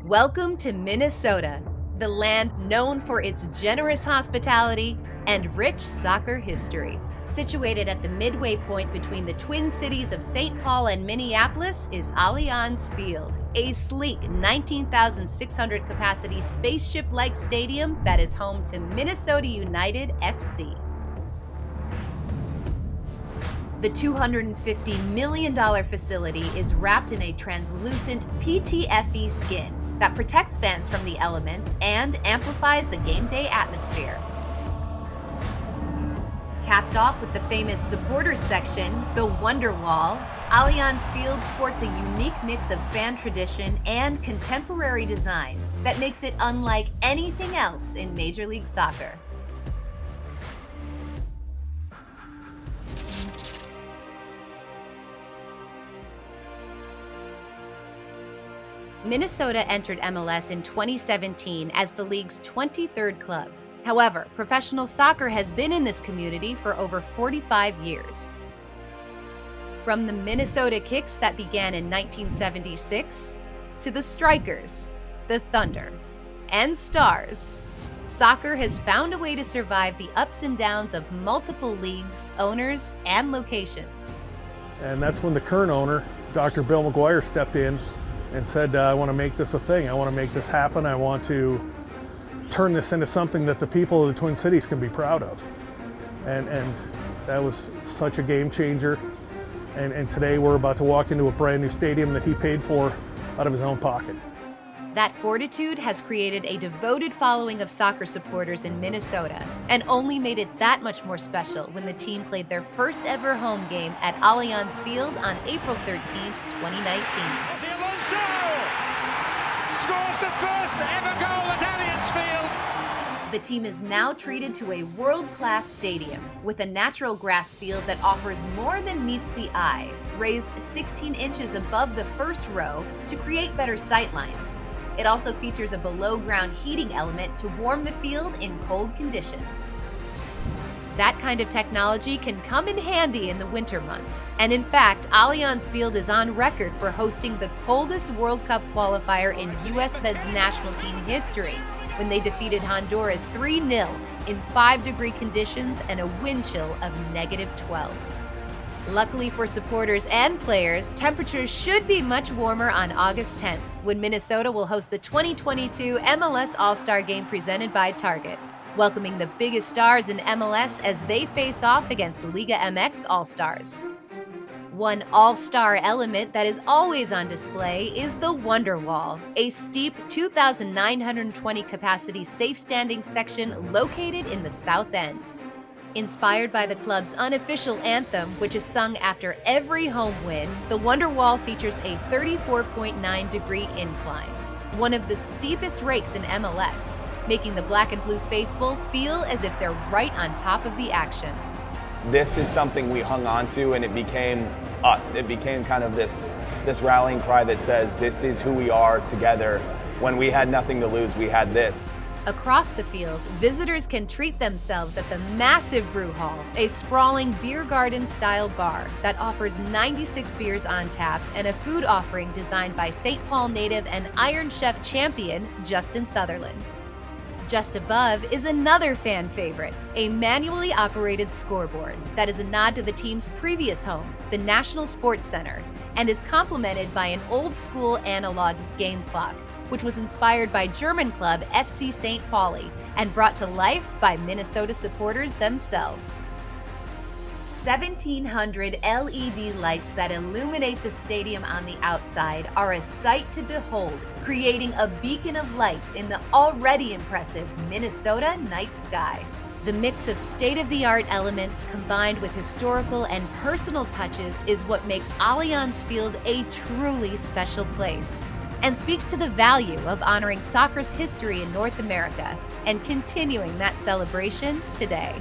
Welcome to Minnesota, the land known for its generous hospitality and rich soccer history. Situated at the midway point between the Twin Cities of St. Paul and Minneapolis is Allianz Field, a sleek 19,600 capacity spaceship-like stadium that is home to Minnesota United FC. The $250 million facility is wrapped in a translucent PTFE skin that protects fans from the elements and amplifies the game day atmosphere. Capped off with the famous supporters section, the Wonderwall, Allianz Field sports a unique mix of fan tradition and contemporary design that makes it unlike anything else in Major League Soccer. Minnesota entered MLS in 2017 as the league's 23rd club. However, professional soccer has been in this community for over 45 years. From the Minnesota Kicks that began in 1976, to the Strikers, the Thunder, and Stars, soccer has found a way to survive the ups and downs of multiple leagues, owners, and locations. And that's when the current owner, Dr. Bill McGuire, stepped in and said, I want to make this a thing. I want to make this happen. I want to turn this into something that the people of the Twin Cities can be proud of. And that was such a game changer. And today we're about to walk into a brand new stadium that he paid for out of his own pocket. That fortitude has created a devoted following of soccer supporters in Minnesota and only made it that much more special when the team played their first ever home game at Allianz Field on April 13th, 2019. Alonso scores the first ever goal at Allianz Field. The team is now treated to a world-class stadium with a natural grass field that offers more than meets the eye, raised 16 inches above the first row to create better sightlines. It also features a below-ground heating element to warm the field in cold conditions. That kind of technology can come in handy in the winter months. And in fact, Allianz Field is on record for hosting the coldest World Cup qualifier in US men's national team history when they defeated Honduras 3-0 in 5-degree conditions and a wind chill of -12. Luckily for supporters and players, temperatures should be much warmer on August 10th, when Minnesota will host the 2022 MLS All-Star Game presented by Target, welcoming the biggest stars in MLS as they face off against LIGA MX All-Stars. One all-star element that is always on display is the Wonderwall, a steep 2,920 capacity safe standing section located in the south end. Inspired by the club's unofficial anthem, which is sung after every home win, the Wonderwall features a 34.9-degree incline, one of the steepest rakes in MLS, making the black and blue faithful feel as if they're right on top of the action. This is something we hung on to, and it became us. It became kind of this rallying cry that says this is who we are together. When we had nothing to lose, we had this. Across the field, visitors can treat themselves at the massive Brew Hall, a sprawling beer garden-style bar that offers 96 beers on tap and a food offering designed by St. Paul native and Iron Chef champion Justin Sutherland. Just above is another fan favorite, a manually operated scoreboard that is a nod to the team's previous home, the National Sports Center, and is complemented by an old-school analog game clock, which was inspired by German club FC St. Pauli and brought to life by Minnesota supporters themselves. 1,700 LED lights that illuminate the stadium on the outside are a sight to behold, creating a beacon of light in the already impressive Minnesota night sky. The mix of state-of-the-art elements combined with historical and personal touches is what makes Allianz Field a truly special place, and speaks to the value of honoring soccer's history in North America and continuing that celebration today.